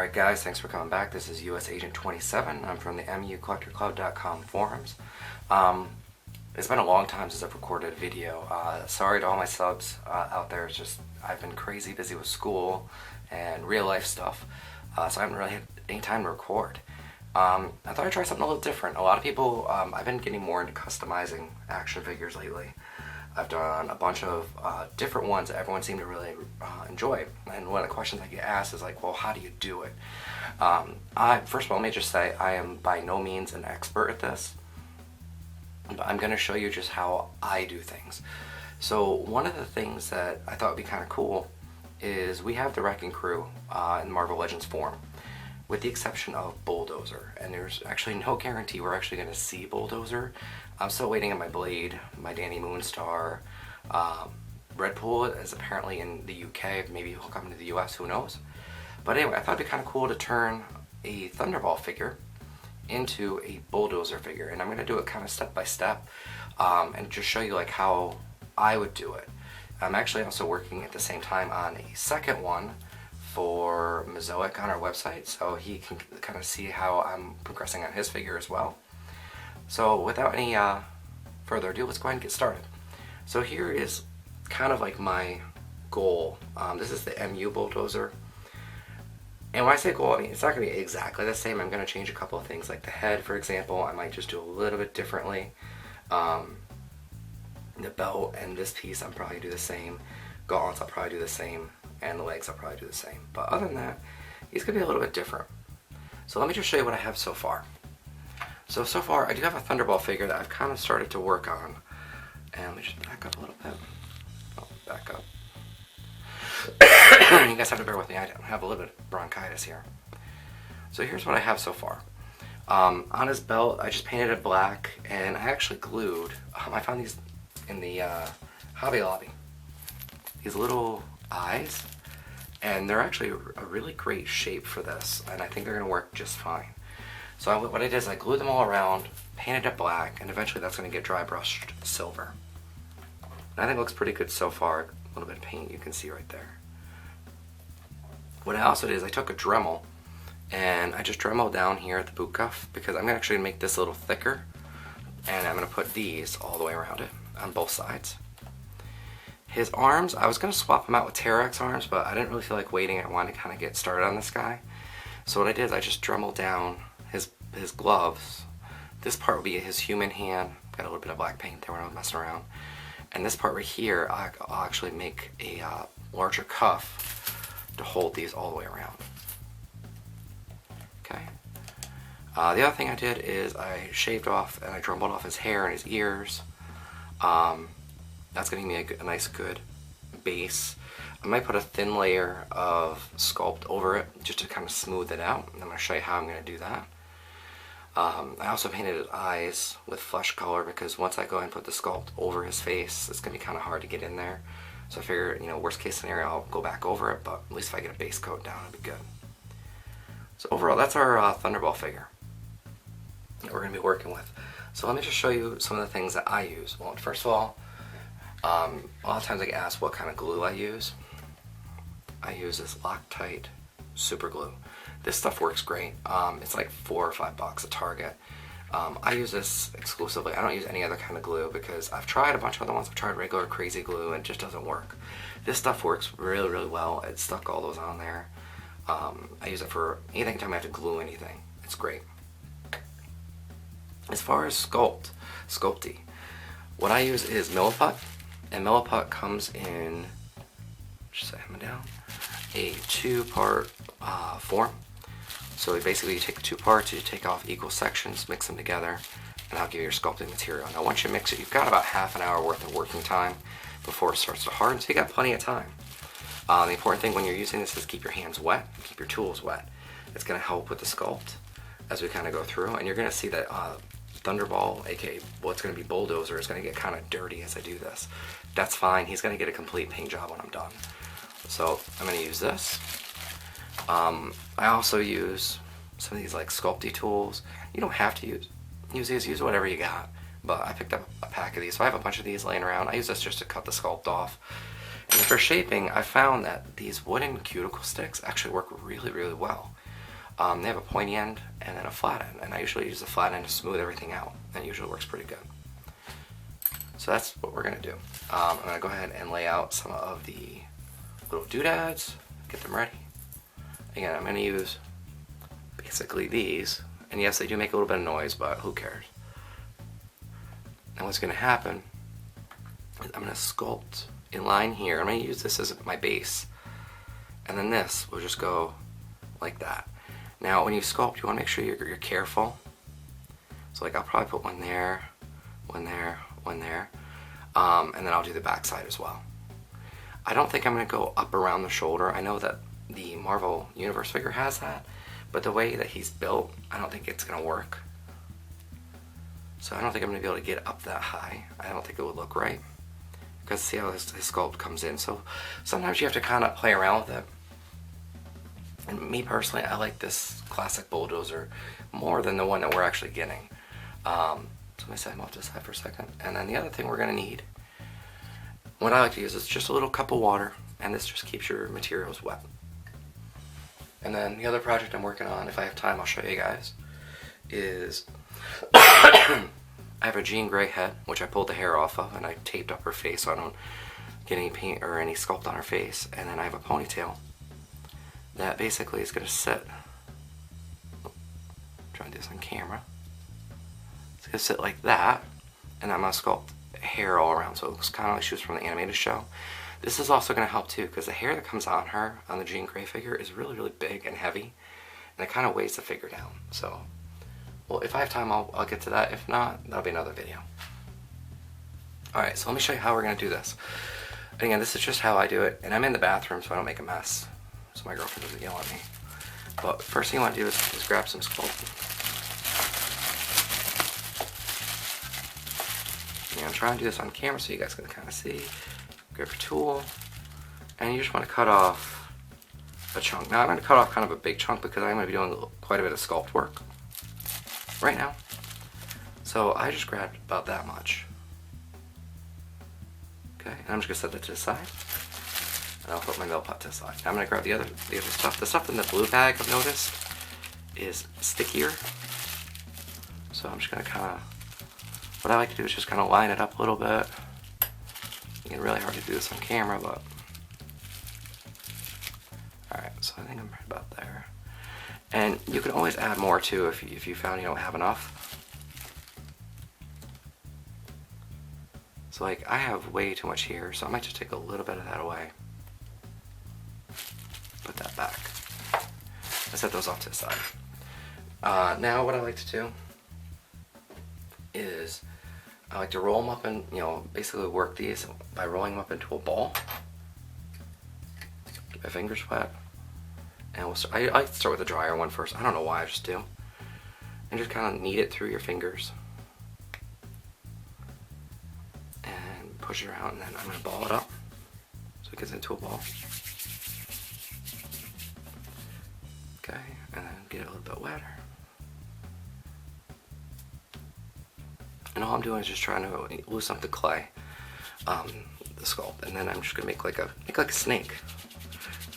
Alright guys, thanks for coming back. This is US Agent 27. I'm from the MUCollectorClub.com forums. It's been a long time since I've recorded a video. Sorry to all my subs out there. It's just I've been crazy busy with school and real life stuff, so I haven't really had any time to record. I thought I'd try something a little different. A lot of people, I've been getting more into customizing action figures lately. I've done a bunch of different ones that everyone seemed to really enjoy. And one of the questions I get asked is like, well, how do you do it? First of all, let me just say I am by no means an expert at this, but I'm going to show you just how I do things. So one of the things that I thought would be kind of cool is we have the Wrecking Crew in Marvel Legends form, with the exception of Bulldozer, and there's actually no guarantee we're actually going to see Bulldozer. I'm still waiting on my Blade, my Danny Moonstar. Redpool is apparently in the UK, maybe he'll come into the US, who knows. But anyway, I thought it'd be kind of cool to turn a Thunderball figure into a Bulldozer figure, and I'm going to do it kind of step by step, and just show you like how I would do it. I'm actually also working at the same time on a second one for Mozoic on our website, so he can kind of see how I'm progressing on his figure as well. So without any further ado, let's go ahead and get started. So here is kind of like my goal. This is the MU Bulldozer. And when I say goal, I mean, it's not going to be exactly the same. I'm going to change a couple of things, like the head, for example. I might just do a little bit differently. The belt and this piece, I'll probably do the same. Gauntlets, I'll probably do the same. And the legs, I'll probably do the same. But other than that, he's going to be a little bit different. So let me just show you what I have so far. So far, I do have a Thunderball figure that I've kind of started to work on. And let me just back up a little bit. Oh, back up. You guys have to bear with me, I have a little bit of bronchitis here. So here's what I have so far. On his belt, I just painted it black, and I actually glued, I found these in the Hobby Lobby. These little eyes, and they're actually a really great shape for this, and I think they're going to work just fine. So what I did is I glued them all around, painted it black, and eventually that's going to get dry brushed silver. And I think it looks pretty good so far. A little bit of paint you can see right there. What I also did is I took a Dremel, and I just Dremeled down here at the boot cuff, because I'm actually going to make this a little thicker, and I'm going to put these all the way around it on both sides. His arms, I was going to swap them out with T-Rex arms, but I didn't really feel like waiting. I wanted to kind of get started on this guy. So what I did is I just Dremeled down his gloves. This part will be his human hand. Got a little bit of black paint there when I was messing around. And this part right here, I'll actually make a larger cuff to hold these all the way around. Okay. The other thing I did is I shaved off and I Dremeled off his hair and his ears. That's going to give me a nice good base. I might put a thin layer of sculpt over it just to kind of smooth it out. And I'm going to show you how I'm going to do that. I also painted his eyes with flesh color, because once I go ahead and put the sculpt over his face, it's going to be kind of hard to get in there. So I figure, you know, worst case scenario, I'll go back over it, but at least if I get a base coat down, it'll be good. So overall, that's our Thunderball figure that we're going to be working with. So let me just show you some of the things that I use. Well, first of all, a lot of times I get asked what kind of glue I use. I use this Loctite super glue. This stuff works great. It's like $4 or $5 at Target. I use this exclusively. I don't use any other kind of glue, because I've tried a bunch of other ones. I've tried regular crazy glue and it just doesn't work. This stuff works really, really well. It stuck all those on there. I use it for anytime I have to glue anything. It's great. As far as sculpting, what I use is Milliput, and Milliput comes in, just set him down, a two-part form. So basically you take the two parts, you take off equal sections, mix them together, and I'll give you your sculpting material. Now once you mix it, you've got about half an hour worth of working time before it starts to harden, so you got plenty of time. The important thing when you're using this is keep your hands wet, keep your tools wet. It's going to help with the sculpt as we kind of go through, and you're going to see that Thunderball, aka what's going to be Bulldozer, is going to get kind of dirty as I do this. That's fine, he's going to get a complete paint job when I'm done. So I'm going to use this. I also use some of these like sculpty tools. You don't have to use these, use whatever you got. But I picked up a pack of these, so I have a bunch of these laying around. I use this just to cut the sculpt off. And for shaping, I found that these wooden cuticle sticks actually work really, really well. They have a pointy end and then a flat end, and I usually use the flat end to smooth everything out, and it usually works pretty good. So that's what we're going to do. I'm going to go ahead and lay out some of the little doodads, get them ready. Again, I'm going to use basically these, and yes, they do make a little bit of noise, but who cares? And what's going to happen is I'm going to sculpt in line here. I'm going to use this as my base, and then this will just go like that. Now, when you sculpt, you want to make sure you're careful. So, like, I'll probably put one there, one there, one there, and then I'll do the back side as well. I don't think I'm going to go up around the shoulder. I know that the Marvel Universe figure has that, but the way that he's built, I don't think it's going to work. So I don't think I'm going to be able to get up that high. I don't think it would look right. Because see how his sculpt comes in. So sometimes you have to kind of play around with it. And me personally, I like this classic Bulldozer more than the one that we're actually getting. So let me set him off to the side for a second. And then the other thing we're going to need, what I like to use is just a little cup of water, and this just keeps your materials wet. And then the other project I'm working on, if I have time I'll show you guys, is I have a Jean Grey head, which I pulled the hair off of, and I taped up her face so I don't get any paint or any sculpt on her face. And then I have a ponytail that basically is going to sit, trying to do this on camera, it's going to sit like that, and I'm going to sculpt hair all around so it looks kind of like she was from the animated show. This is also going to help too, because the hair that comes on her, on the Jean Grey figure, is really, really big and heavy, and it kind of weighs the figure down. So, well, if I have time, I'll get to that. If not, that'll be another video. Alright, so let me show you how we're going to do this. And again, this is just how I do it, and I'm in the bathroom so I don't make a mess, so my girlfriend doesn't yell at me. But first thing you want to do is grab some sculpting. And I'm trying to do this on camera so you guys can kind of see. Grab your tool, and you just want to cut off a chunk. Now I'm going to cut off kind of a big chunk because I'm going to be doing quite a bit of sculpt work right now. So I just grabbed about that much. Okay, and I'm just going to set that to the side. And I'll put my mill pot to the side. Now I'm going to grab the other stuff. The stuff in the blue bag, I've noticed, is stickier. So I'm just going to kind of, what I like to do is just kind of line it up a little bit. It's really hard to do this on camera, but alright, so I think I'm right about there. And you can always add more too if you found you don't have enough. So like I have way too much here, so I might just take a little bit of that away. Put that back. I set those off to the side. Now what I like to do is I like to roll them up and, basically work these by rolling them up into a ball. Get my fingers wet. And I like to start with the drier one first. I don't know why, I just do. And just kind of knead it through your fingers. And push it around, and then I'm going to ball it up so it gets into a ball. Okay, and then get it a little bit wetter. And all I'm doing is just trying to loosen up the clay, the sculpt, and then I'm just gonna make like a snake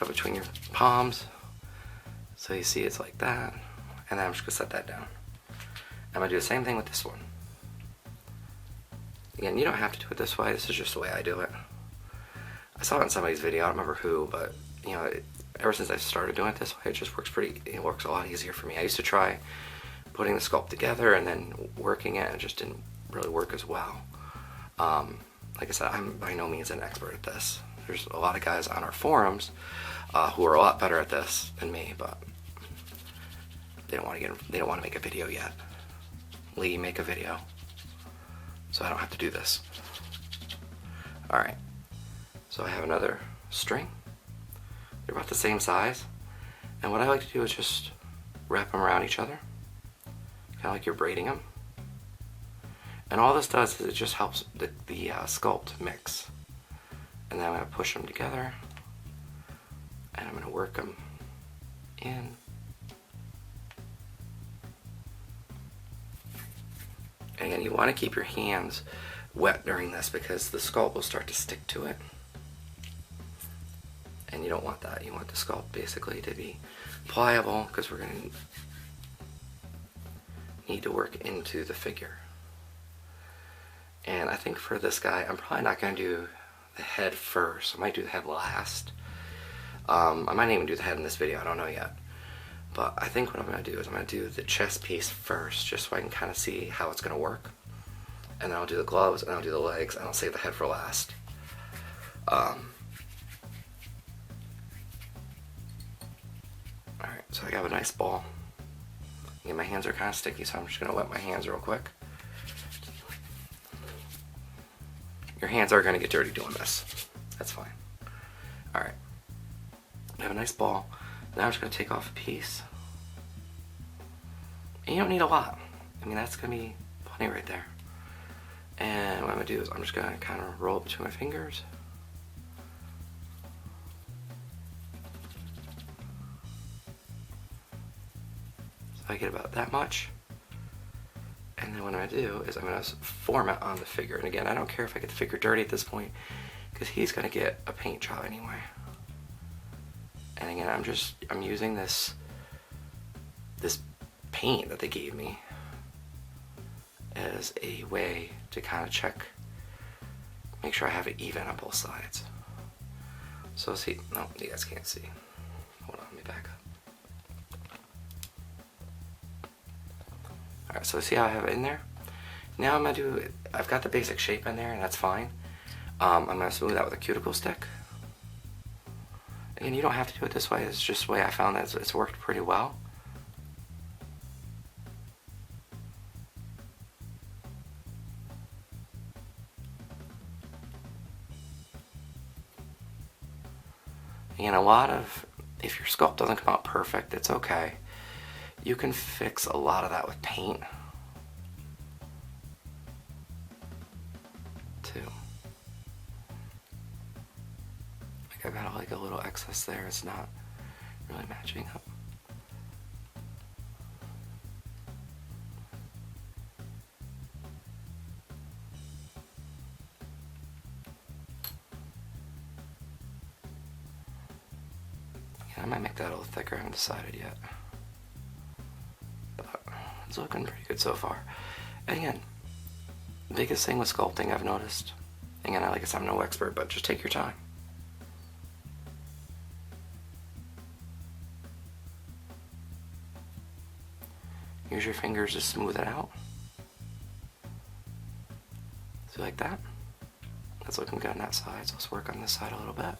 up between your palms. So you see it's like that, and then I'm just gonna set that down. I'm gonna do the same thing with this one. Again, you don't have to do it this way. This is just the way I do it. I saw it in somebody's video. I don't remember who, but ever since I started doing it this way, it just works it works a lot easier for me. I used to try putting the sculpt together and then working it, and it just didn't really work as well. Like I said, I'm by no means an expert at this. There's a lot of guys on our forums who are a lot better at this than me, but they don't want to make a video yet. Lee, make a video, so I don't have to do this. All right, so I have another string. They're about the same size, and what I like to do is just wrap them around each other, kind of like you're braiding them. And all this does is it just helps the sculpt mix. And then I'm going to push them together, and I'm going to work them in. And again, you want to keep your hands wet during this because the sculpt will start to stick to it. And you don't want that. You want the sculpt basically to be pliable because we're going to need to work into the figure. And I think for this guy, I'm probably not going to do the head first. I might do the head last. I might even do the head in this video, I don't know yet. But I think what I'm going to do is I'm going to do the chest piece first, just so I can kind of see how it's going to work. And then I'll do the gloves, and I'll do the legs, and I'll save the head for last. Alright, so I have a nice ball. Again, my hands are kind of sticky, so I'm just going to wet my hands real quick. Your hands are going to get dirty doing this. That's fine. Alright. I have a nice ball. Now I'm just going to take off a piece. And you don't need a lot. I mean, that's going to be plenty right there. And what I'm going to do is I'm just going to kind of roll it between my fingers. So I get about that much. And then what I'm going to do is I'm going to form it on the figure. And again, I don't care if I get the figure dirty at this point, because he's going to get a paint job anyway. And again, I'm using this paint that they gave me as a way to kind of check, make sure I have it even on both sides. So see, no, you guys can't see. Hold on, let me back up. Alright, so see how I have it in there? Now I'm going to do, I've got the basic shape in there, and that's fine. I'm going to smooth that with a cuticle stick. Again, you don't have to do it this way, it's just the way I found that it's worked pretty well. Again, if your sculpt doesn't come out perfect, it's okay. You can fix a lot of that with paint, too. Like I've got like a little excess there, it's not really matching up. Yeah, I might make that a little thicker, I haven't decided yet. It's looking pretty good so far. And again, the biggest thing with sculpting I've noticed, again, like I said, I'm no expert, but just take your time. Use your fingers to smooth it out. So like that. That's looking good on that side, so let's work on this side a little bit.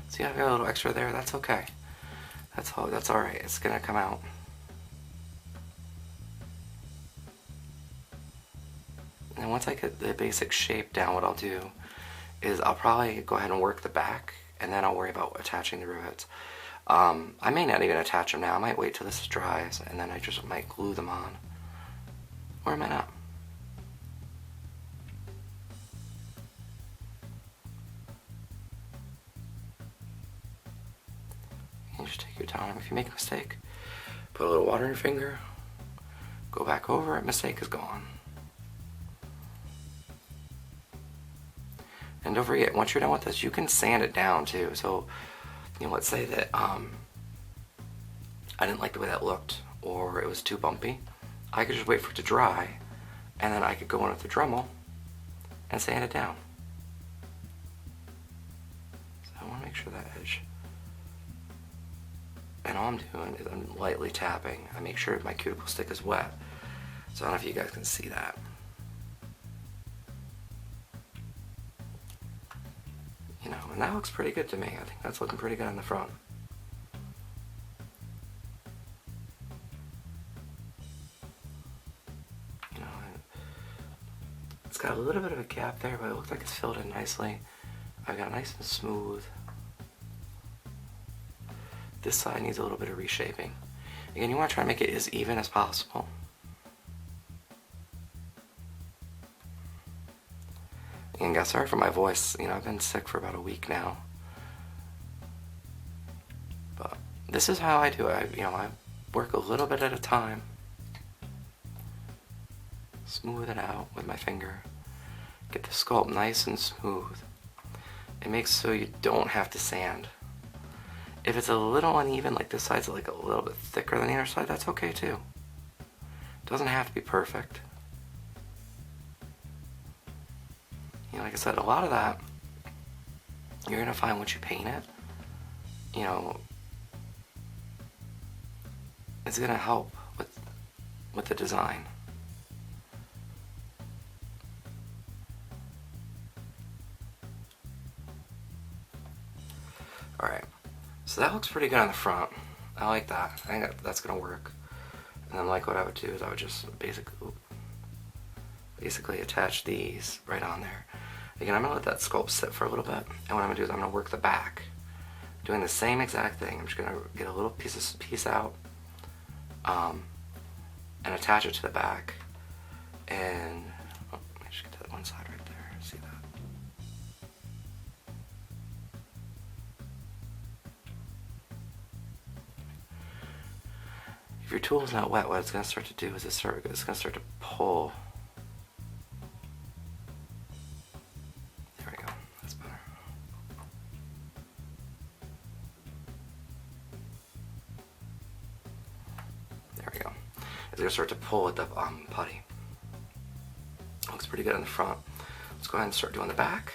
See, I've got a little extra there, that's okay. That's alright, it's gonna come out. And once I get the basic shape down, what I'll do is I'll probably go ahead and work the back, and then I'll worry about attaching the rivets. I may not even attach them now, I might wait till this dries, and then I just might glue them on. Or I might not. You just take your time. If you make a mistake, put a little water in your finger, go back over it, mistake is gone. And don't forget, once you're done with this, you can sand it down too. So, you know, let's say that I didn't like the way that looked, or it was too bumpy. I could just wait for it to dry, and then I could go in with the Dremel and sand it down. So I want to make sure that edge. And all I'm doing is I'm lightly tapping. I make sure my cuticle stick is wet. So I don't know if you guys can see that. You know, and that looks pretty good to me. I think that's looking pretty good on the front. You know, it's got a little bit of a gap there, but it looks like it's filled in nicely. I've got nice and smooth. This side needs a little bit of reshaping. Again, you want to try to make it as even as possible. And guys, sorry for my voice. I've been sick for about a week now. But this is how I do it. I work a little bit at a time. Smooth it out with my finger. Get the sculpt nice and smooth. It makes so you don't have to sand. If it's a little uneven, like this side's like a little bit thicker than the other side, that's okay too. It doesn't have to be perfect. Like I said, a lot of that you're gonna find once you paint it, it's gonna help with the design. Alright, so that looks pretty good on the front. I like that. I think that's gonna work. And then like what I would do is I would just basically attach these right on there. Again, I'm gonna let that sculpt sit for a little bit, and what I'm gonna do is I'm gonna work the back, doing the same exact thing. I'm just gonna get a little piece out, and attach it to the back, and let me just get that one side right there. See that? If your tool is not wet, what it's gonna start to do is it's gonna start to pull. It's going to start to pull with the putty. Looks pretty good on the front. Let's go ahead and start doing the back.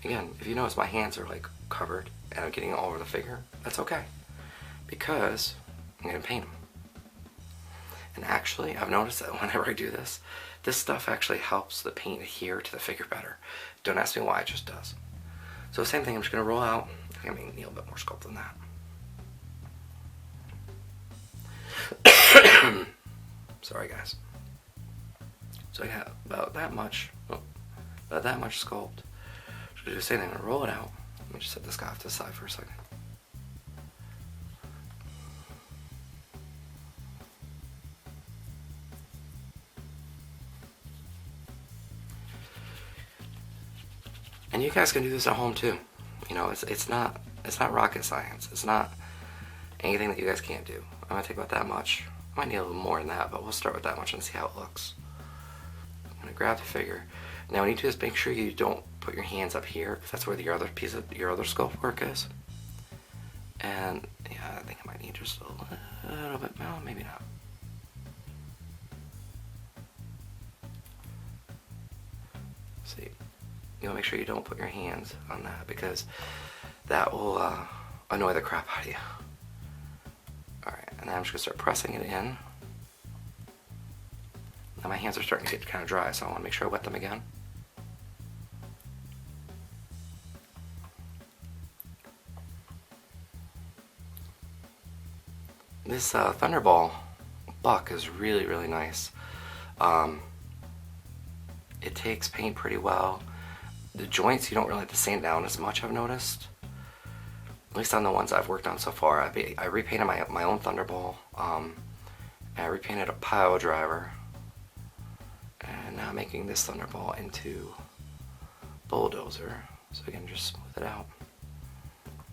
Again, if you notice my hands are like covered and I'm getting all over the figure, that's okay, because I'm going to paint them. And actually, I've noticed that whenever I do this, this stuff actually helps the paint adhere to the figure better. Don't ask me why, it just does. So same thing, I'm just going to roll out. I think I'm going to need a little bit more sculpt than that. Sorry guys. So I got about that much sculpt. Just gonna do the same thing. I'm gonna roll it out. Let me just set this guy off to the side for a second. And you guys can do this at home too. It's not rocket science. It's not anything that you guys can't do. I'm gonna take about that much. I might need a little more than that, but we'll start with that much and see how it looks. I'm gonna grab the figure. Now, what you need to do is make sure you don't put your hands up here, because that's where your other sculpt work is. And yeah, I think I might need just a little bit. No, maybe not. See, you wanna make sure you don't put your hands on that, because that will annoy the crap out of you. Alright, and then I'm just going to start pressing it in. Now my hands are starting to get kind of dry, so I want to make sure I wet them again. This Thunderball buck is really, really nice. It takes paint pretty well. The joints you don't really have to sand down as much, I've noticed. At least on the ones I've worked on so far. I repainted my own Thunderball. And I repainted a pile driver. And now I'm making this Thunderball into Bulldozer. So again, just smooth it out.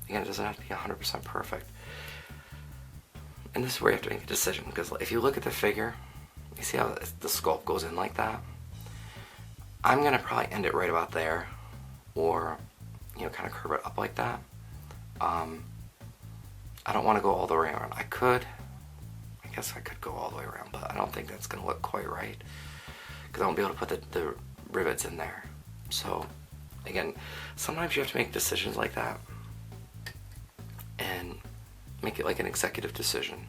Again, it doesn't have to be 100% perfect. And this is where you have to make a decision, because if you look at the figure, you see how the sculpt goes in like that? I'm going to probably end it right about there, or kind of curve it up like that. I don't want to go all the way around. I guess I could go all the way around, but I don't think that's going to look quite right, because I won't be able to put the rivets in there. So again, sometimes you have to make decisions like that and make it like an executive decision.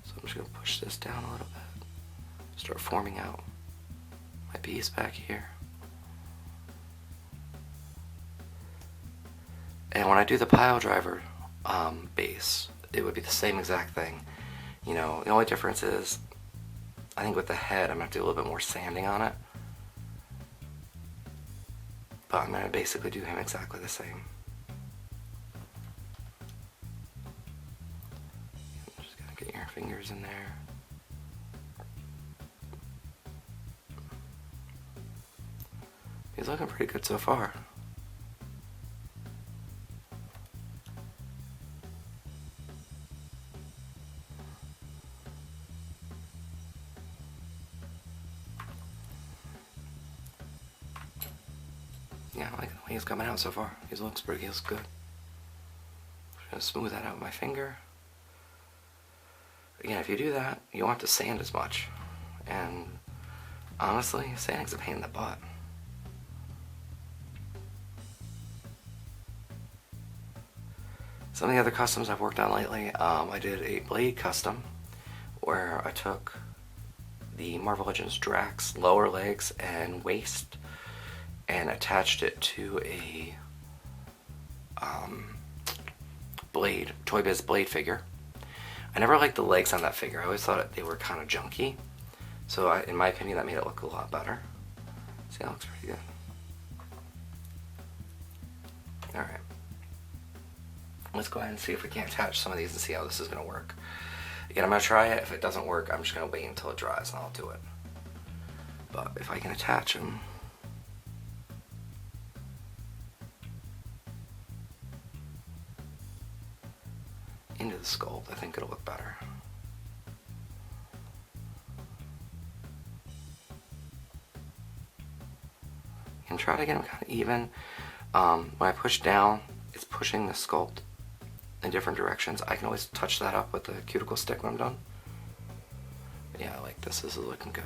So I'm just going to push this down a little bit, start forming out my piece back here. And when I do the pile driver base, it would be the same exact thing. The only difference is, I think with the head, I'm going to have to do a little bit more sanding on it. But I'm going to basically do him exactly the same. Just going to get your fingers in there. He's looking pretty good so far. Yeah, I like the way he's coming out so far. He looks good. I'm just gonna smooth that out with my finger. Again, if you do that, you don't have to sand as much. And honestly, sanding's a pain in the butt. Some of the other customs I've worked on lately, I did a blade custom where I took the Marvel Legends Drax lower legs and waist and attached it to a blade, Toy Biz blade figure. I never liked the legs on that figure. I always thought they were kind of junky. So in my opinion, that made it look a lot better. See, that looks pretty good. Alright. Let's go ahead and see if we can attach some of these and see how this is going to work. Again, I'm going to try it. If it doesn't work, I'm just going to wait until it dries and I'll do it. But if I can attach them... into the sculpt, I think it'll look better. And try to get them kind of even. When I push down, it's pushing the sculpt in different directions. I can always touch that up with the cuticle stick when I'm done. But yeah, I like this. This is looking good.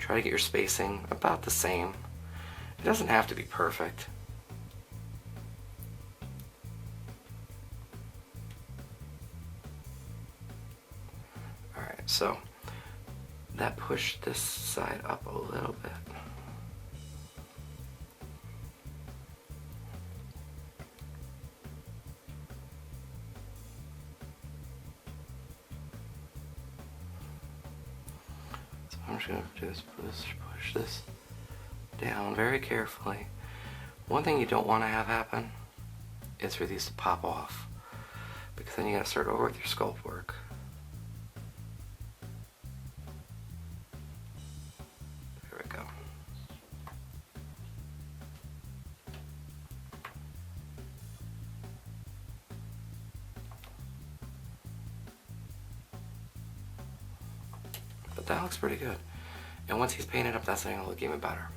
Try to get your spacing about the same. It doesn't have to be perfect. Alright, so that pushed this side up a little bit. I'm just going to do this, push this down very carefully. One thing you don't want to have happen is for these to pop off, because then you got to start over with your sculpt work. There we go. But that looks pretty good. And once he's painted up, that's going to look even better.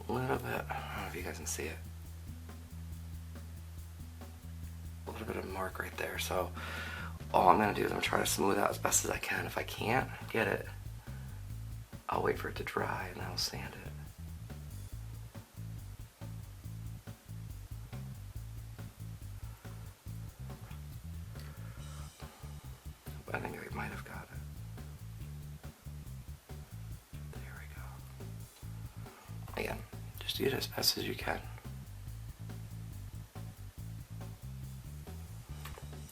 A little bit, I don't know if you guys can see it. A little bit of mark right there. So all I'm going to do is I'm going to try to smooth out as best as I can. If I can't get it, I'll wait for it to dry and I'll sand it. I think I might have got it. There we go. Again, just do it as best as you can.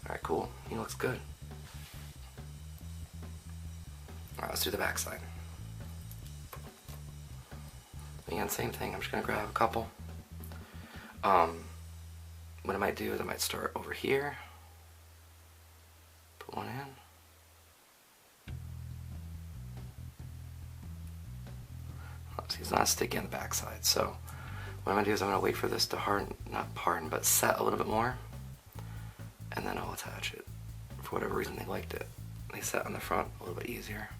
Alright, cool. He looks good. Alright, let's do the back side. Again, same thing. I'm just going to grab a couple. What I might do is I might start over here. Put one in. It's not sticky on the back side, so what I'm going to do is I'm going to wait for this to harden, not harden, but set a little bit more, and then I'll attach it. For whatever reason they liked it. They set on the front a little bit easier.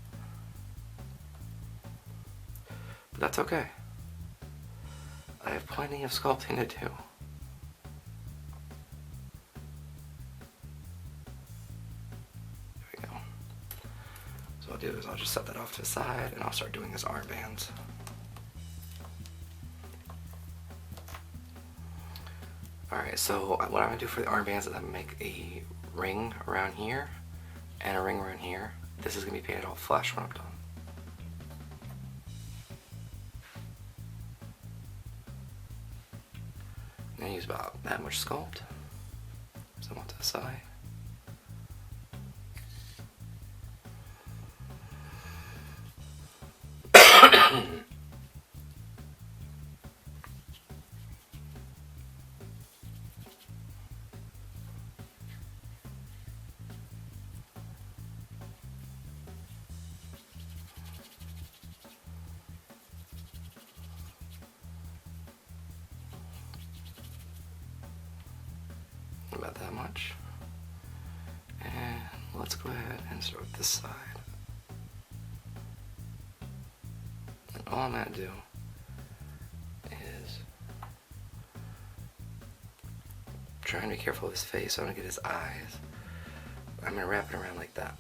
But that's okay. I have plenty of sculpting to do. There we go. So what I'll do is I'll just set that off to the side and I'll start doing his armbands. Alright, so what I'm going to do for the armbands is I'm going to make a ring around here and a ring around here. This is going to be painted all flesh when I'm done. I'm going to use about that much sculpt. Some off to the side. about that much. And let's go ahead and start with this side. And all I'm going to do is try and be careful of his face. So I'm going to get his eyes. I'm going to wrap it around like that.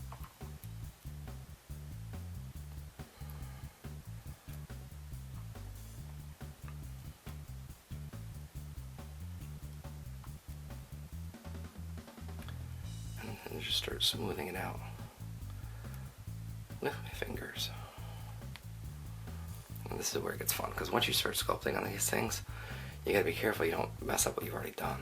And just start smoothing it out with my fingers. And this is where it gets fun, because once you start sculpting on these things, you gotta be careful you don't mess up what you've already done.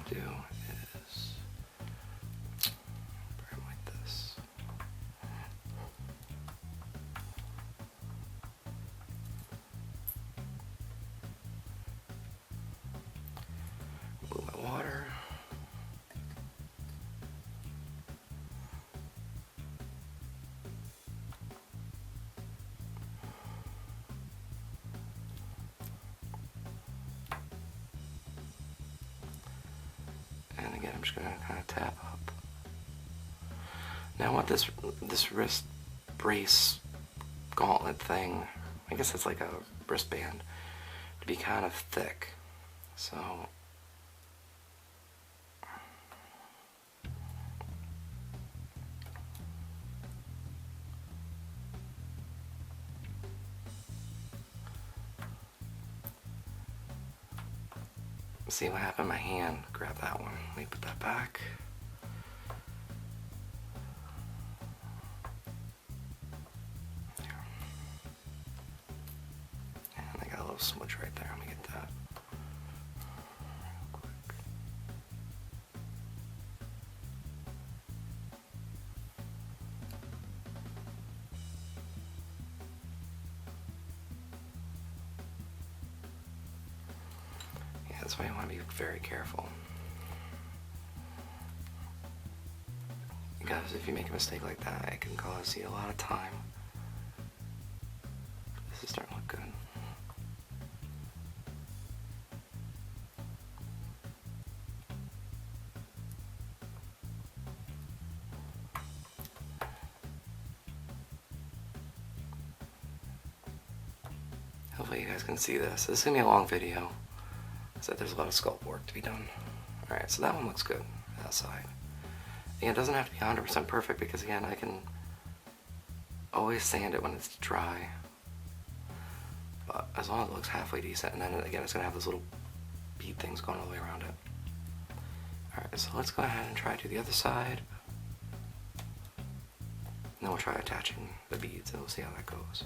Do is put him like this. Move my water. And again, I'm just going to kind of tap up. Now I want this wrist brace gauntlet thing, I guess it's like a wristband, to be kind of thick. So see what happened? My hand grabbed that one. Let me put that back. There. And I got a little smudge right there. Let me get that. Real quick. That's why you want to be very careful. Because if you make a mistake like that, it can cause you a lot of time. This is starting to look good. Hopefully you guys can see this. This is going to be a long video. So there's a lot of sculpt work to be done. Alright, so that one looks good, that side. Again, it doesn't have to be 100% perfect because again, I can always sand it when it's dry. But as long as it looks halfway decent, and then again, it's going to have those little bead things going all the way around it. Alright, so let's go ahead and try to do the other side. And then we'll try attaching the beads and we'll see how that goes.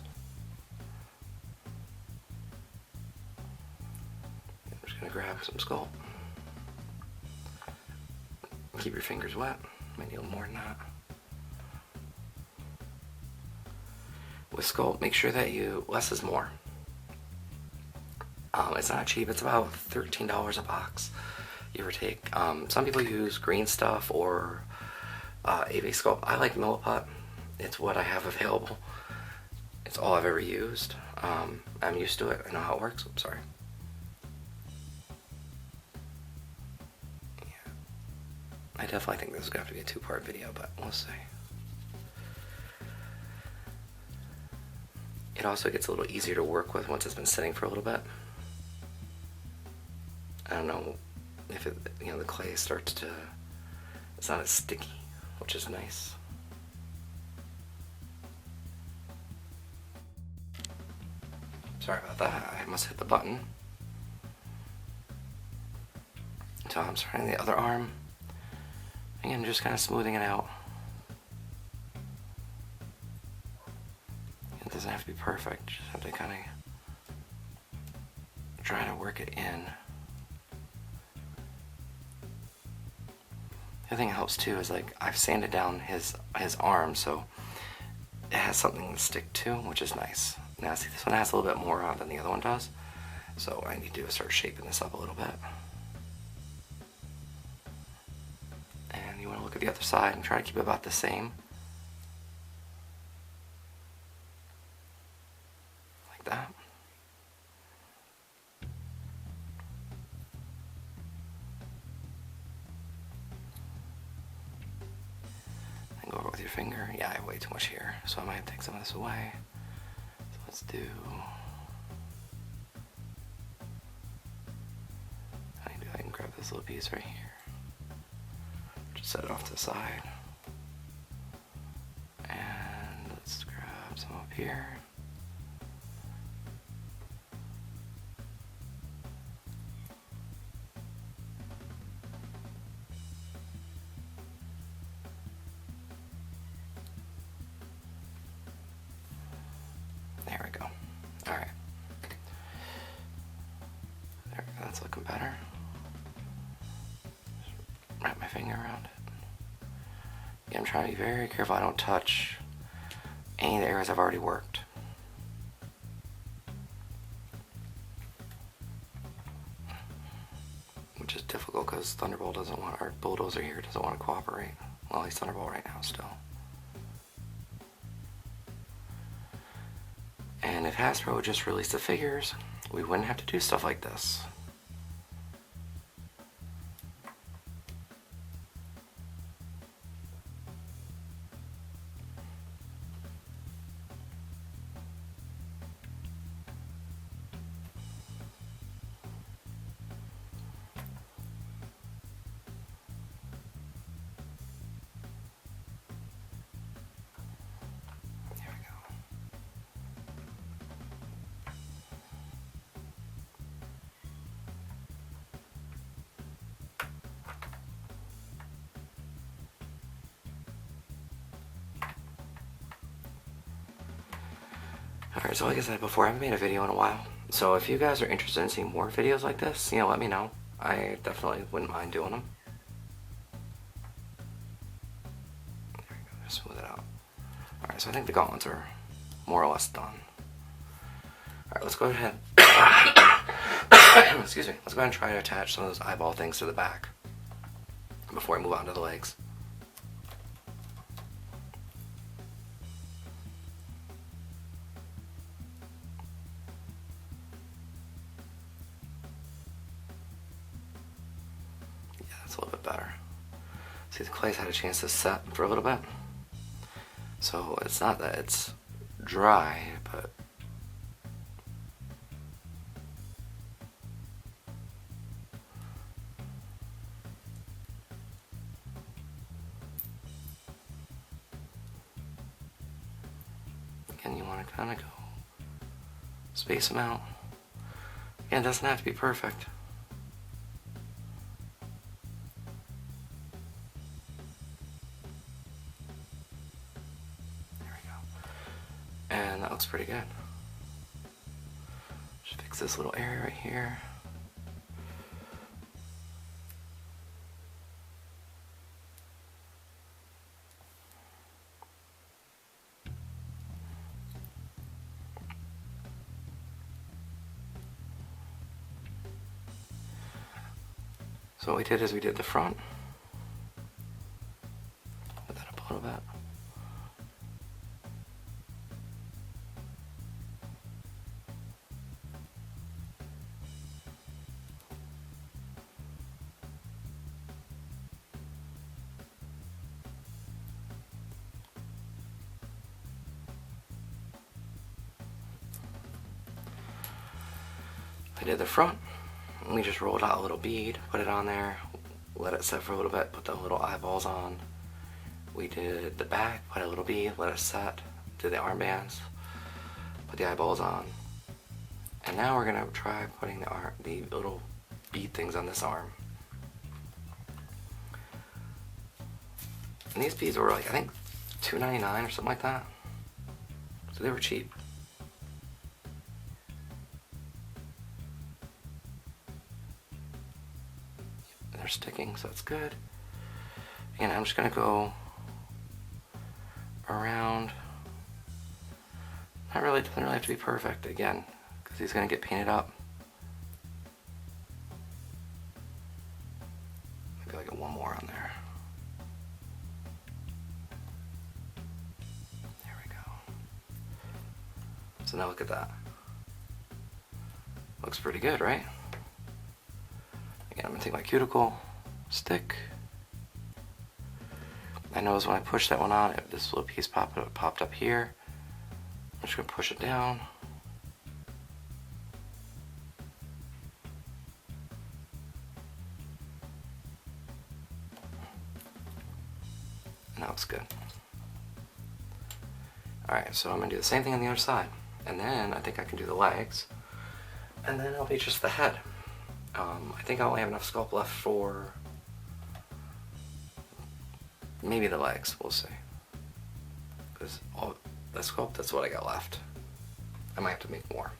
Gonna grab some sculpt. Keep your fingers wet. Might need a little more than that. With sculpt, make sure that less is more. It's not cheap. It's about $13 a box. You ever take. Some people use green stuff or AV sculpt. I like Milliput. It's what I have available. It's all I've ever used. I'm used to it. I know how it works. I'm sorry. I definitely think this is going to have to be a two-part video, but we'll see. It also gets a little easier to work with once it's been sitting for a little bit. I don't know if it, the clay starts to, it's not as sticky, which is nice. Sorry about that, I must hit the button. So I'm starting the other arm. Again, just kind of smoothing it out. It doesn't have to be perfect, just have to kind of try to work it in. The other thing that helps too is like I've sanded down his arm, so it has something to stick to, which is nice. Now see, this one has a little bit more than the other one does, so what I need to do is start shaping this up a little bit. And you want to look at the other side and try to keep it about the same. Like that. And go over with your finger. Yeah, I have way too much here, so I might have to take some of this away. So let's do... I can grab this little piece right here. Just set it off to the side. And let's grab some up here. There we go. Alright. There we go, that's looking better. Just wrap my finger around it. Yeah, I'm trying to be very careful I don't touch any of the areas I've already worked. Which is difficult because Thunderbolt doesn't want, or Bulldozer here doesn't want to cooperate. Well, he's Thunderbolt right now still. And if Hasbro just released the figures, we wouldn't have to do stuff like this. Alright, so like I said before, I haven't made a video in a while. So if you guys are interested in seeing more videos like this, you know, let me know. I definitely wouldn't mind doing them. There we go, just smooth it out. Alright, so I think the gauntlets are more or less done. Alright, let's go ahead. Excuse me. Let's go ahead and try to attach some of those eyeball things to the back before I move on to the legs. A little bit better. See, the clay's had a chance to set for a little bit, so it's not that it's dry, but again, you want to kind of go space them out. Again, it doesn't have to be perfect. And that looks pretty good. Just fix this little area right here. So what we did is we did the front. Put that up a little bit. I did the front, and we just rolled out a little bead, put it on there, let it set for a little bit, put the little eyeballs on. We did the back, put a little bead, let it set, did the armbands, put the eyeballs on. And now we're gonna try putting the little bead things on this arm. And these beads were like, I think $2.99 or something like that. So they were cheap. They're sticking, so that's good. And I'm just gonna go around. Not really, doesn't really have to be perfect again, because he's gonna get painted up. Maybe I'll get one more on there. There we go. So now look at that. Looks pretty good, right? Again, I'm gonna take my cuticle stick. I noticed when I pushed that one on, this little piece popped up here. I'm just gonna push it down. And that looks good. Alright, so I'm gonna do the same thing on the other side. And then I think I can do the legs. And then it'll be just the head. I think I only have enough sculpt left for maybe the legs, we'll see. Because all the sculpt, that's what I got left. I might have to make more.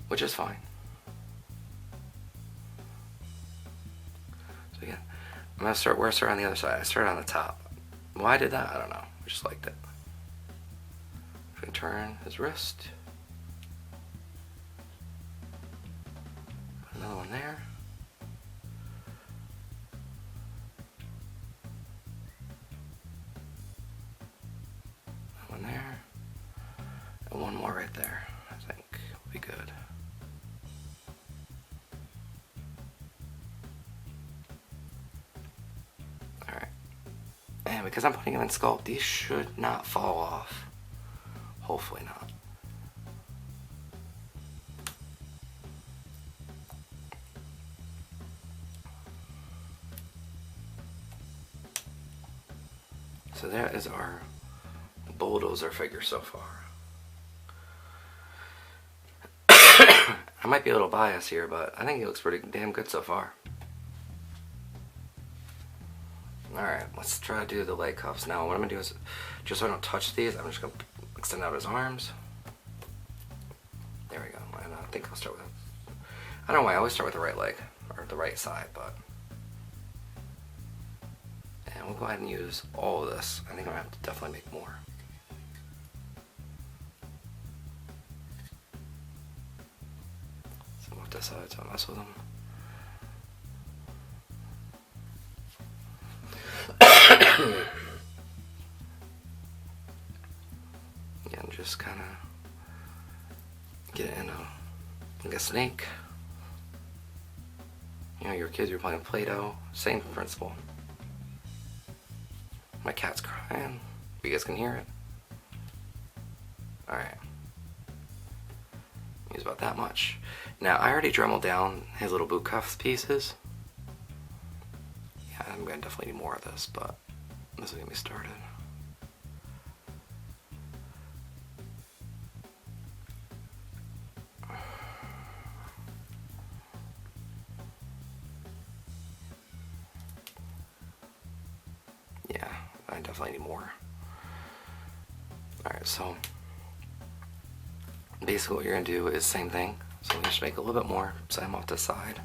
Which is fine. So again, I'm gonna start where I started on the other side. I started on the top. Why I did that, I don't know. I just liked it. I'm gonna turn his wrist. Put another one there. One there. And one more right there. I think will be good. Alright. And because I'm putting them in sculpt, these should not fall off. Hopefully not. So that is our Bulldozer figure so far. I might be a little biased here, but I think he looks pretty damn good so far. Alright, let's try to do the leg cuffs. Now what I'm going to do is, just so I don't touch these, I'm just going to extend out his arms. There we go. And I think I'll start with, I don't know why I always start with the right leg, or the right side, but. And we'll go ahead and use all of this. I think I'm going to have to definitely make more. So move this side so I mess with them. Again, just kind of get it in like a snake. You know, your kids are playing Play-Doh, same principle. My cat's crying. You guys can hear it. Alright. Use about that much. Now, I already dremeled down his little boot cuff pieces. Yeah, I'm gonna definitely need more of this, but this will get me started. Yeah, I definitely need more. Alright, so basically what you're going to do is the same thing. So we just make a little bit more, set them off to the side.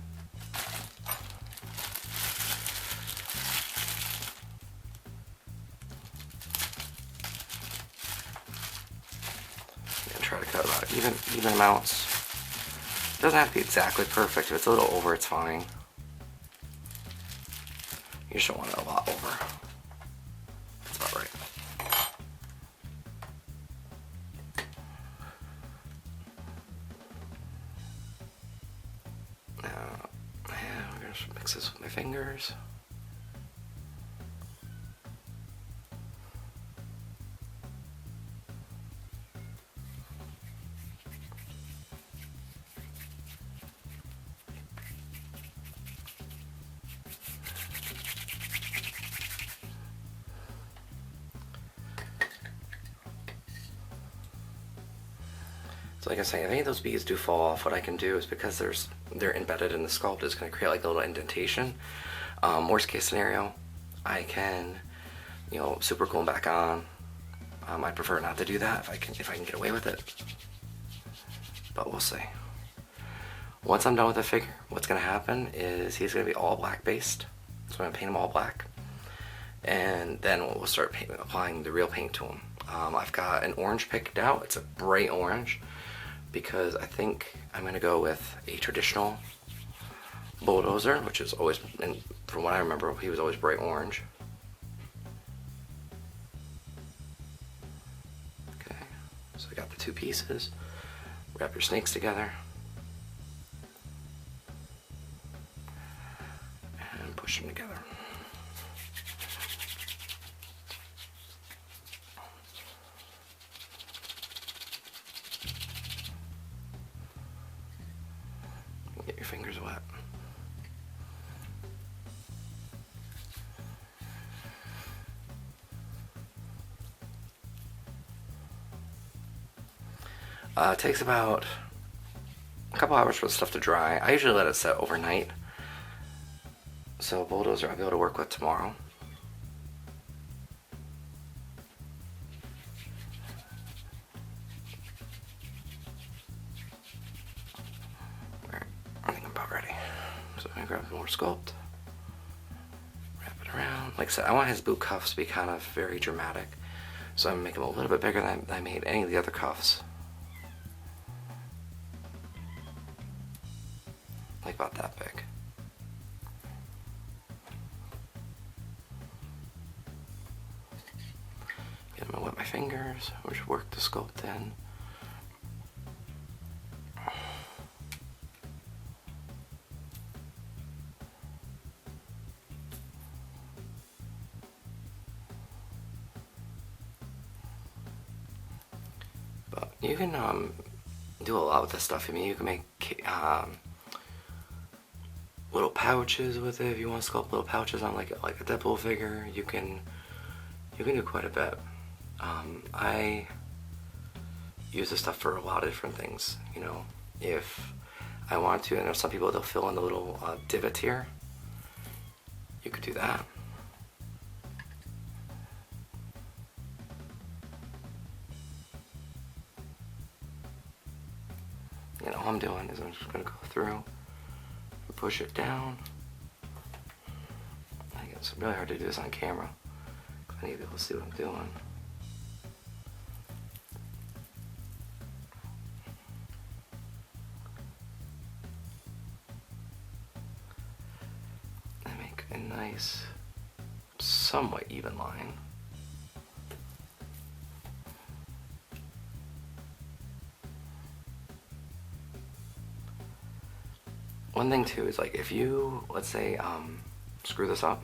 And try to cut about even amounts. It doesn't have to be exactly perfect. If it's a little over, it's fine. You just don't want it a lot over. That's about right. Now, yeah, we're going to mix this with my fingers. So like I say, if any of those beads do fall off, what I can do is, because they're embedded in the sculpt, it's going to create like a little indentation. Worst case scenario, I can, you know, super glue them back on. I prefer not to do that if I can get away with it. But we'll see. Once I'm done with the figure, what's going to happen is he's going to be all black based. So I'm going to paint them all black. And then we'll start applying the real paint to them. I've got an orange picked out. It's a bright orange because I think I'm going to go with a traditional Bulldozer, which is always, and from what I remember, he was always bright orange. Okay, so I got the two pieces. Wrap your snakes together. And push them together. Get your fingers wet. It takes about a couple hours for the stuff to dry. I usually let it set overnight. So Bulldozer I'll be able to work with tomorrow. Alright, I think I'm about ready. So I'm going to grab more sculpt. Wrap it around. Like I said, I want his boot cuffs to be kind of very dramatic. So I'm going to make them a little bit bigger than I made any of the other cuffs. Like about that big. I'm gonna wet my fingers, which work to sculpt in. But you can do a lot with this stuff. I mean, you can make little pouches with it if you want to sculpt little pouches on like a Deadpool figure. You can do quite a bit. I use this stuff for a lot of different things. You know, if I want to, I know some people, they'll fill in the little divot here. You could do that. And all I'm doing is I'm just going to go through and push it down. I think it's really hard to do this on camera because I need to be able to see what I'm doing. And make a nice, somewhat even line. One thing too is, like, if you, let's say, screw this up,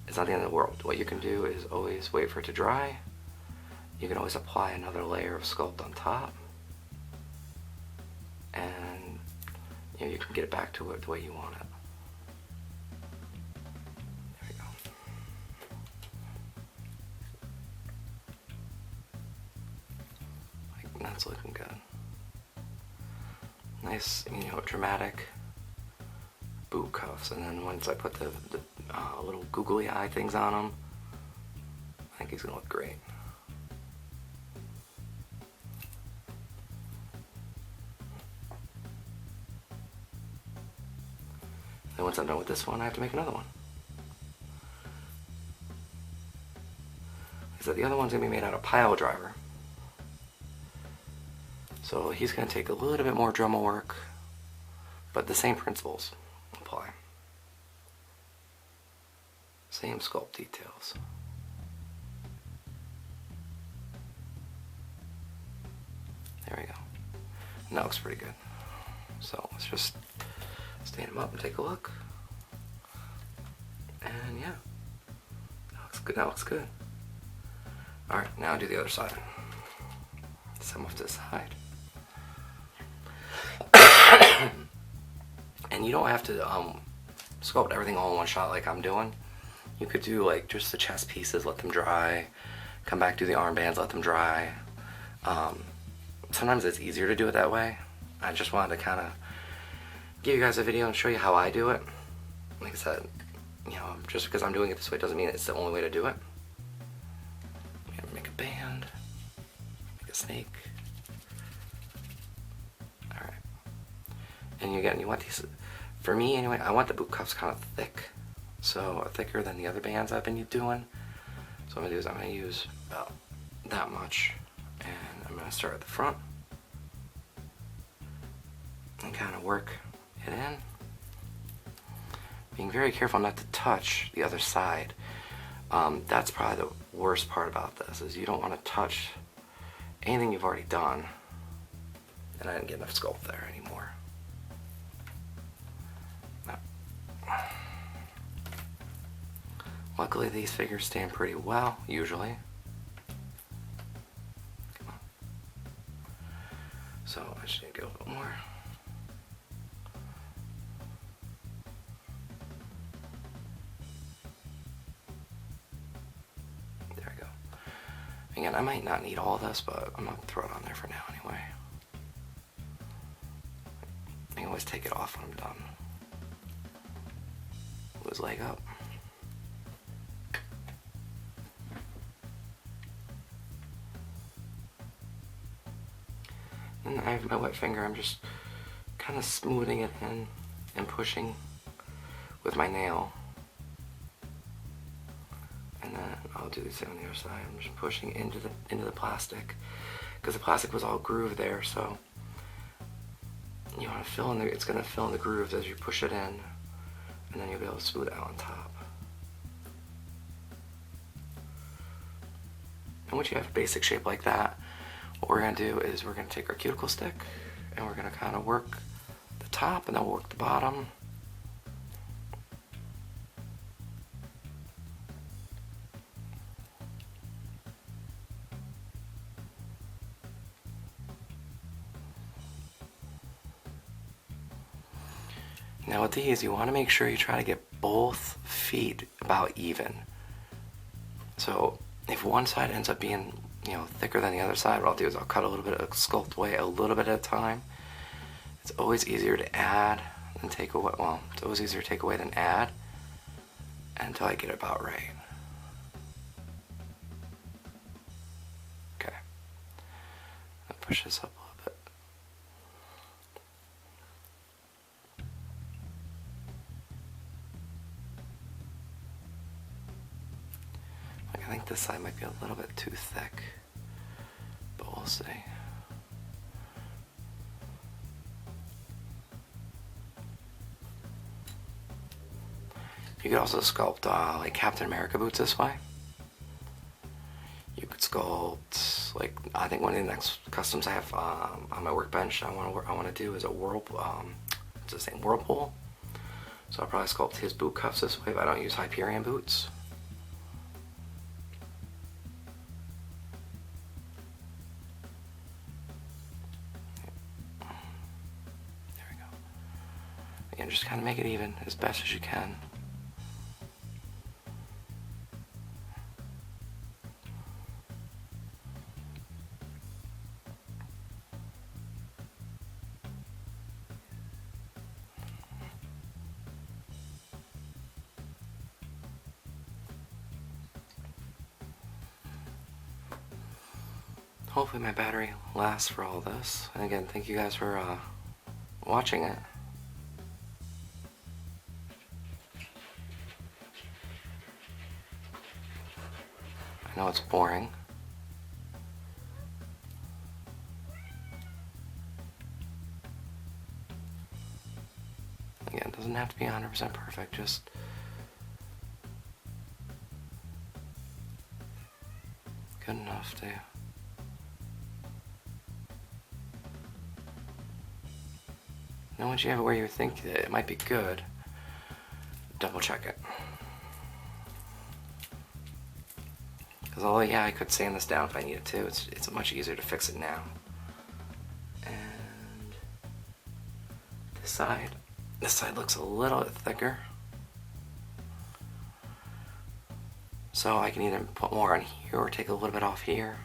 it's not the end of the world. What you can do is always wait for it to dry. You can always apply another layer of sculpt on top, and you know, you can get it back to it the way you want it. There we go. Like, that's looking good. Nice, you know, dramatic boot cuffs, and then once I put the little googly eye things on him, I think he's gonna look great. Then once I'm done with this one, I have to make another one. Like I said, the other one's gonna be made out of pile driver. So he's gonna take a little bit more Dremel work, but the same principles apply. Same sculpt details. There we go. And that looks pretty good. So let's just stand him up and take a look. And yeah, that looks good. That looks good. All right, now do the other side. Set him off to the side. And you don't have to sculpt everything all in one shot like I'm doing. You could do like just the chest pieces, let them dry, come back, do the armbands, let them dry. Sometimes it's easier to do it that way. I just wanted to kind of give you guys a video and show you how I do it. Like I said, you know, just because I'm doing it this way doesn't mean it's the only way to do it. Make a band, make a snake. And again, you want these, for me anyway, I want the boot cuffs kind of thick. so thicker than the other bands I've been doing. So what I'm going to do is I'm going to use about that much, and I'm going to start at the front and kind of work it in. Being very careful not to touch the other side. That's probably the worst part about this, is you don't want to touch anything you've already done. And I didn't get enough sculpt there anymore. No. Luckily these figures stand pretty well, usually. Come on. So I just need to go a bit more. There we go. Again, I might not need all this, but I'm going to throw it on there for now anyway. I can always take it off when I'm done. Move his leg up. And I have my wet finger, I'm just kind of smoothing it in and pushing with my nail. And then I'll do the same on the other side. I'm just pushing into the plastic, because the plastic was all grooved there, so you want to fill in it's going to fill in the grooves as you push it in, and then you'll be able to smooth it out on top. And once you have a basic shape like that, what we're going to do is we're going to take our cuticle stick and we're going to kind of work the top and then we'll work the bottom. Now with these, you want to make sure you try to get both feet about even. So if one side ends up being, thicker than the other side, what I'll do is I'll cut a little bit of sculpt away a little bit at a time. It's always easier to add than take away. Well, it's always easier to take away than add until I get it about right. Okay. I'll push this up a little bit. I think this side might be a little bit too thick, but we'll see. You could also sculpt like Captain America boots this way. You could sculpt, like, I think one of the next customs I have on my workbench I want to do is a whirlpool. So I'll probably sculpt his boot cuffs this way, but I don't use Hyperion boots. Again, just kind of make it even as best as you can. Hopefully my battery lasts for all this. And again, thank you guys for watching it. I know it's boring. Again, it doesn't have to be 100% perfect, just good enough to now once you have it where you think that it might be good, double check it. Because although, yeah, I could sand this down if I needed to, it's much easier to fix it now. And this side looks a little bit thicker. So I can either put more on here or take a little bit off here.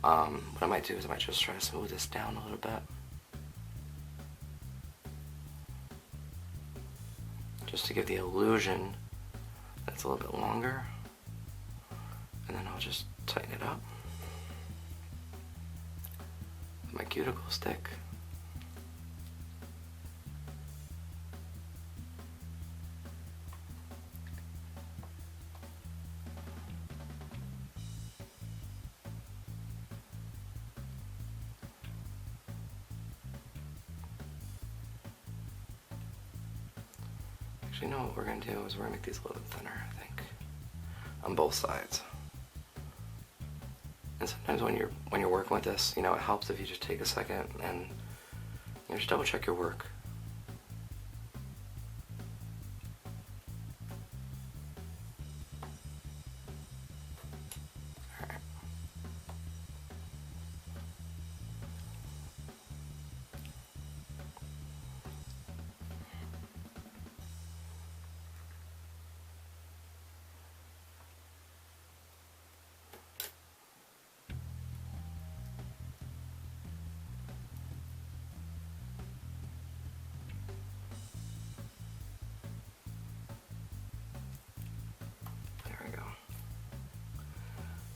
What I might do is I might just try to smooth this down a little bit. Just to give the illusion that it's a little bit longer. And then I'll just tighten it up with my cuticle stick. Actually, no, what we're going to do is we're going to make these a little bit thinner, I think, on both sides. And sometimes when you're working with this, you know, it helps if you just take a second and, you know, just double check your work.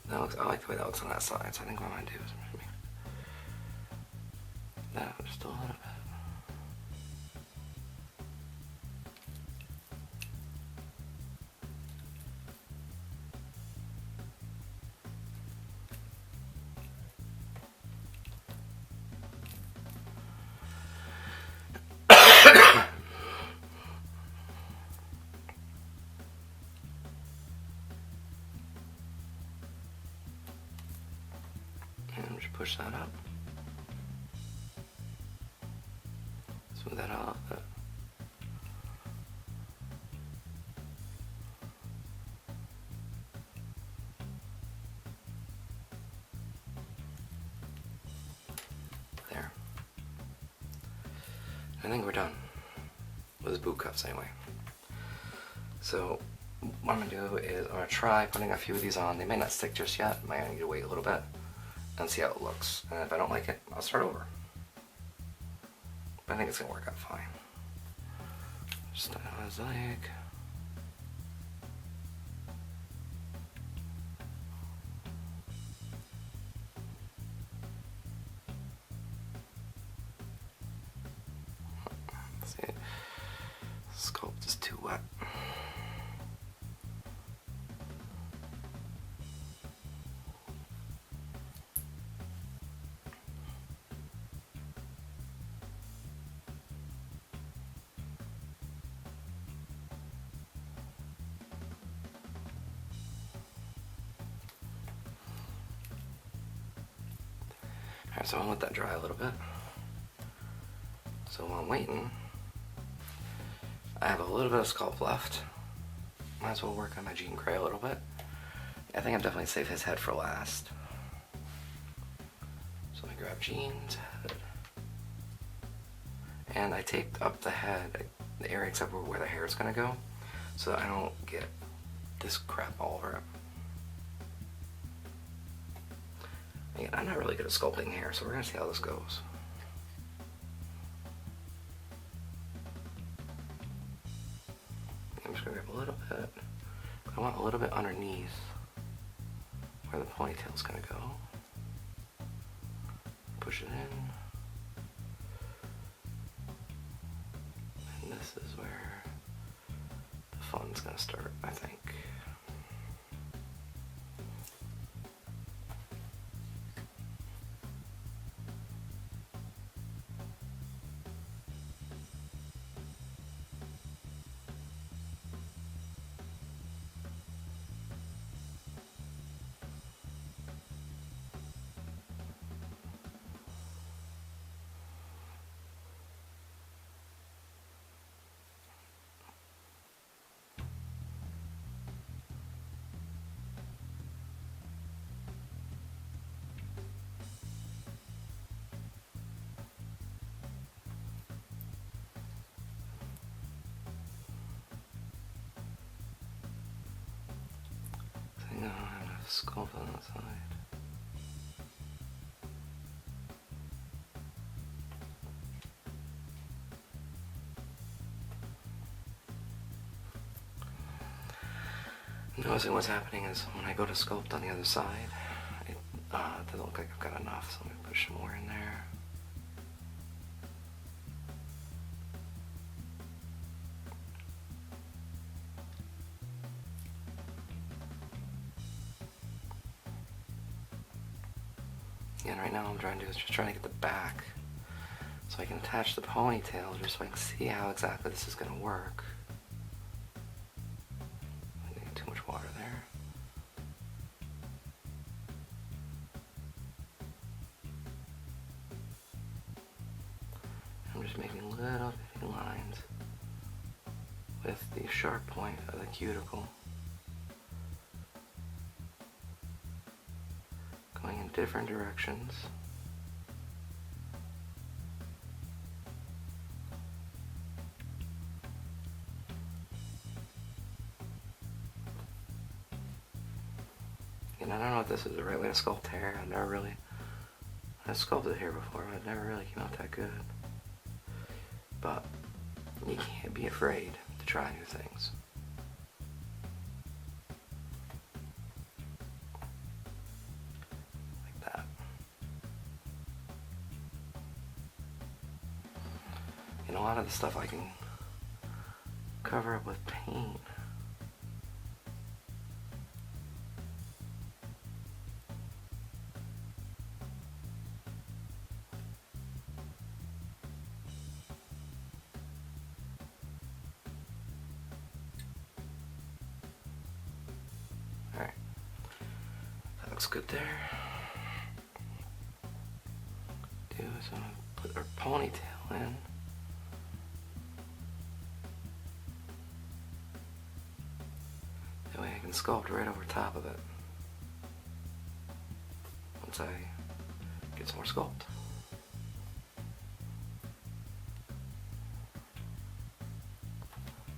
That looks, I like the way that looks on that side, so I think what I'm going to do is make that just a little bit. And just push that up. Smooth that out a little bit. There. I think we're done with his boot cuffs anyway. So what I'm going to do is I'm going to try putting a few of these on. They may not stick just yet. I might need to wait a little bit and see how it looks. And if I don't like it, I'll start over. But I think it's going to work out fine. Just on his leg. See, sculpt is too wet. Alright, so I'll let that dry a little bit. So while I'm waiting, I have a little bit of sculpt left. Might as well work on my Jean Grey a little bit. I think I'm definitely save his head for last. So let me grab Jean's head. And I taped up the head, the area except for where the hair is going to go, so that I don't get this crap all over it. Again, I'm not really good at sculpting hair, so we're going to see how this goes. I'm just going to grab a little bit. I want a little bit underneath where the ponytail is going to go. Push it in. And this is where the fun's going to start, I think. No, I have enough sculpt on the side. Noticing what's happening is when I go to sculpt on the other side, it doesn't look like I've got enough, so I'm going to push some more in there. And right now what I'm trying to do is just trying to get the back so I can attach the ponytail just so I can see how exactly this is going to work. just making little bitty lines with the sharp point of the cuticle, going in different directions. And I don't know if this is the right way to sculpt hair. I've sculpted hair before, but it never really came out that good. But you can't be afraid to try new things. Like that. And a lot of the stuff I can cover up with paint. Alright, that looks good there. So I'm gonna put our ponytail in. That way I can sculpt right over top of it once I get some more sculpt.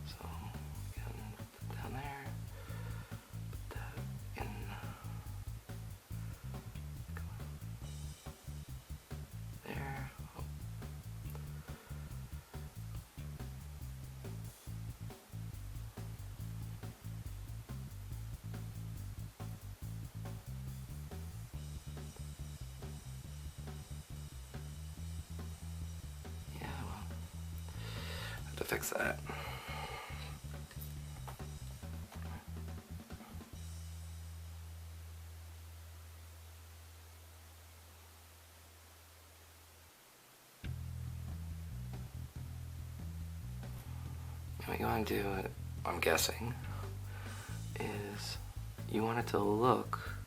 So again, put that down there, put that in there. Oh. Yeah, well, I have to fix that. What you want to do, I'm guessing, is you want it to look